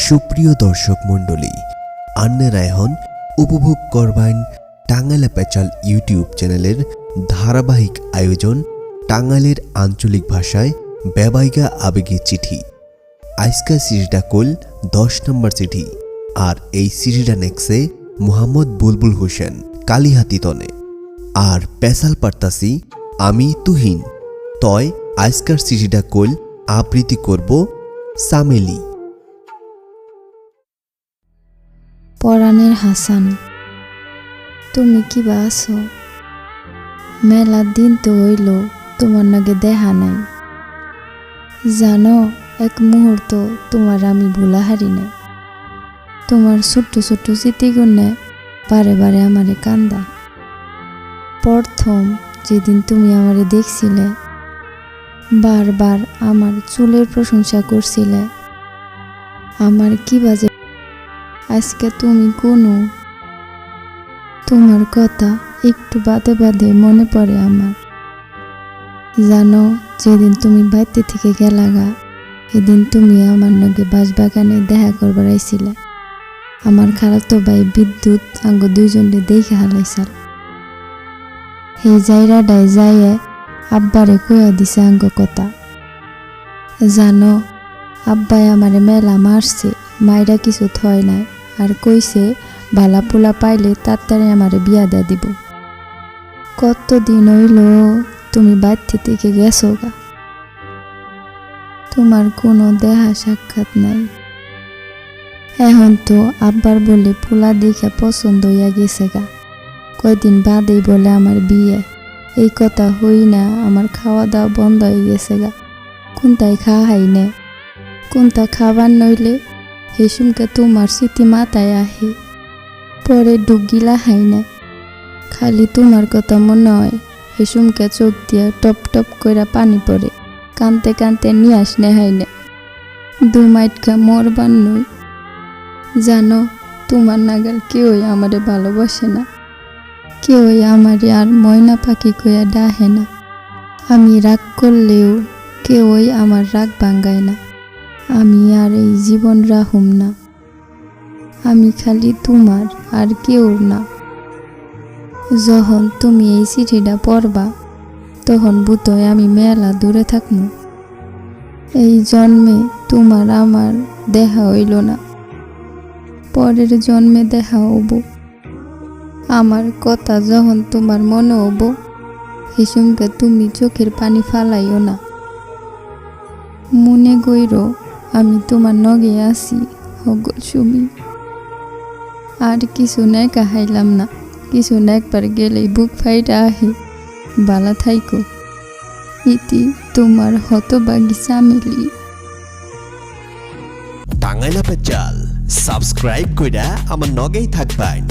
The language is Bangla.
সুপ্রিয় দর্শক মণ্ডলী, আপনারা এখন উপভোগ করবেন টাঙ্গাইলা পেঁচাল ইউটিউব চ্যানেলের ধারাবাহিক আয়োজন টাঙ্গাইলের আঞ্চলিক ভাষায় বেবাইগা আবেগী চিঠি। আজকা সিরিজটা কল 10 নম্বর চিঠি, আর এই সিরিজটা নেক্সে মোহাম্মদ বুলবুল হোসেন কালিহাতিতনে। আর পেশাল পারতাসি আমি তুহিন। তয় আজকার চিঠিটা কল আবৃত্তি করব সামেলি। পরাণের হাসান, তুমি কিবা আছো? মেলা দিন তো হইল তোমার নাগে দেখা নাই। জানো, এক মুহূর্ত তোমার আমি ভুলা হারি না। তোমার ছোট্ট ছোট্ট স্মৃতিগুণে বারে বারে আমারে কান্দা। প্রথম যেদিন তুমি আমারে দেখছিলে, বারবার আমার চুলের প্রশংসা করছিলে। আমার কি বাজে আজকে তুমি কোনো, তোমার কথা একটু বাদে বাদে মনে পড়ে আমার। জানো, যেদিন তুমি বাইতে থেকে গেলাগা, এদিন তুমি আমার নগে বাঁশবাগানে দেখা করবার আইছিলে। আমার খালাতো ভাই বিদ্যুৎ আঙ্গ দুইজনে দেখে হালাইছাল। সেই জায়গাটায় যাইয়ে আব্বারে কইয়া দিছে আঙ্গ কথা। জানো, আব্বাই আমারে মেলা মারছে, মাইরা কিছু থয় নাই, আর কইছে ভালা পোলা পাইলে তাড়াতাড়ি আমারে বিয়া দেয়া দিব। কতদিন হইল তুমি বাড়ি থেকে গেছো গা, তোমার কোনো দেখা সাক্ষাৎ নাই। এখন তো আব্বার বলে পোলা দেখে পছন্দ হইয়া গেছে গা, কয়দিন বাদেই বলে আমার বিয়ে। এই কথা হই না আমার খাওয়া দাওয়া বন্ধ হয়ে গেছে গা। কোনটাই খাওয়া হাই নে, কোনটা খাবার নইলে হেসুমকে তোমার স্মৃতি মাথায় আহে, পরে ডুগিলা হাই না। খালি তোমার কথা মনে হয়, হেসুমকে চোখ দিয়া টপ টপ করে পানি পড়ে, কানতে কানতে নিয়ে আসনে হাই না। দু মাইটকা মরবার নই। জানো, তোমার নাগাল কেউই আমারে ভালোবাসে না, কেউই আমারে আর ময়না পাখি কইয়া ডাহে না। আমি রাগ করলেও কেউই আমার রাগ ভাঙ্গায় না। আমি আর এই জীবন রাহুম না, আমি খালি তোমার আর কেউর না। যখন তুমি এই চিঠিটা পড়বা, তখন বুঝই আমি মেলা দূরে থাকবো। এই জন্মে তোমার আমার দেখা হইল না, পরের জন্মে দেখা হব। আমার কথা যখন তোমার মনে হব, হেসুমকে তুমি চোখের পানি ফালাইও না। মনে গইর আমি তোমার নগে আছি হগল সুমি। আর কিছু নেকা হাইলাম না, কিছু নেকবার গেলেই বুক ফাইটা আহে। বালা থাইকো, ইতি তোমার হতবাগী সামেলি। টাঙ্গাইলা পেঁচাল সাবস্ক্রাইব কইরা আমার নগেই থাকবেন।